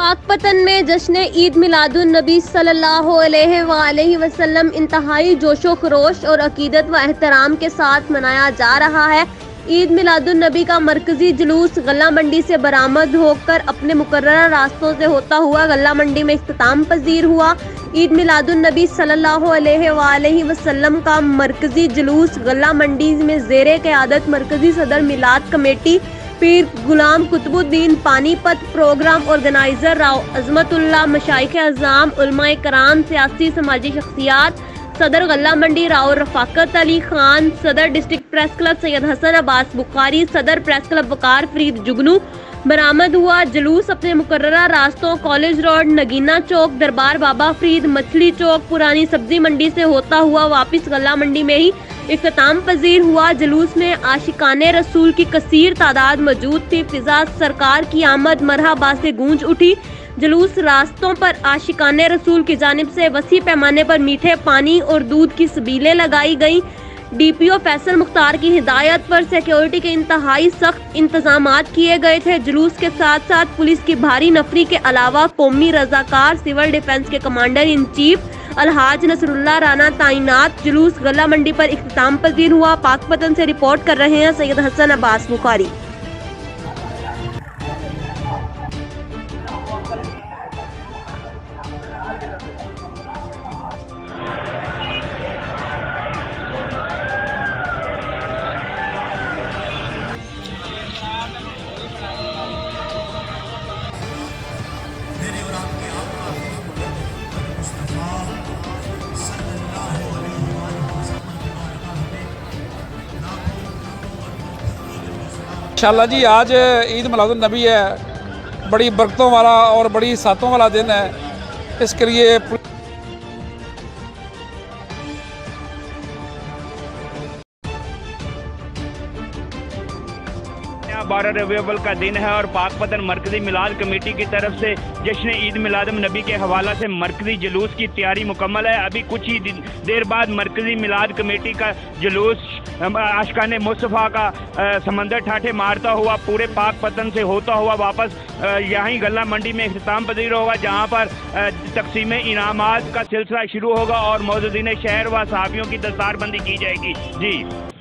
पाकपतन में जश्न ईद मिलादुन नबी सल्लल्लाहु अलैहि वसल्लम इंतहाई जोशो खरोश और अकीदत व एहतराम के साथ मनाया जा रहा है। ईद मिलादुन नबी का मरकजी जुलूस गल्ला मंडी से बरामद होकर अपने मुकर्ररा रास्तों से होता हुआ गल्ला मंडी में इख्तिताम पजीर हुआ। ईद मिलादुन नबी सल्लल्लाहु अलैहि वसल्लम का मरकजी जुलूस गल्ला मंडी में ज़ेरे क़यादत मरकजी सदर मिलाद कमेटी पीर गुलाम कुतुबुद्दीन पानीपत, प्रोग्राम ऑर्गेनाइजर राव अजमतुल्लाह, मशाइख अज़ाम, उलमाए कराम, सियासी समाजी शख्सियात, सदर गल्ला मंडी राव रफाकत अली खान, सदर district press club Syed Hasan Abbas Bukhari, सदर प्रेस क्लब वकार फरीद जुगनू। बरामद हुआ जुलूस अपने मुकर्ररा रास्तों कॉलेज रोड, नगीना चौक, दरबार बाबा फरीद, मछली चौक, पुरानी सब्जी मंडी से होता हुआ वापस गल्ला मंडी में ही इख्तिताम पजीर हुआ। जुलूस में आशिकाने रसूल की कसीर तादाद मौजूद थी। फिजा सरकार की आमद मरहबा से गूंज उठी। जुलूस रास्तों पर आशिकाने रसूल की जानिब से वसी पैमाने पर मीठे पानी और दूध की सबीलें लगाई गईं। डीपीओ फैसल मुख्तार की हिदायत पर सिक्योरिटी के इंतहाई सख्त इंतजामात किए गए थे। जुलूस के साथ साथ पुलिस की भारी नफरी के अलावा कौमी रजाकार सिविल डिफेंस के कमांडर इन चीफ अलहाज नसरुल्लाह राना तैनात। जुलूस गल्ला मंडी पर इख्तिताम पजीर हुआ। पाकपतन से रिपोर्ट कर रहे हैं सैयद हसन अब्बास बुखारी। इंशाअल्लाह जी आज ईद मिलादुन नबी है, बड़ी बरकतों वाला और बड़ी सातों वाला दिन है। इसके लिए 12 रबीउल अव्वल का दिन है और पाकपतन मरकजी मिलाद कमेटी की तरफ से जश्न ईद मिलादुन नबी के हवाला से मरकजी जुलूस की तैयारी मुकम्मल है। अभी कुछ ही देर बाद मरकजी मिलाद कमेटी का जुलूस आशिकाने मुस्तफ़ा का समंदर ठाठे मारता हुआ पूरे पाकपतन से होता हुआ वापस यहीं गल्ला मंडी में इख्तिताम पजीर होगा, जहां पर तकसीम इनामात का सिलसिला शुरू होगा और मौजूदीन शहर व सहाफ़ियों की दस्तारबंदी की जाएगी। जी।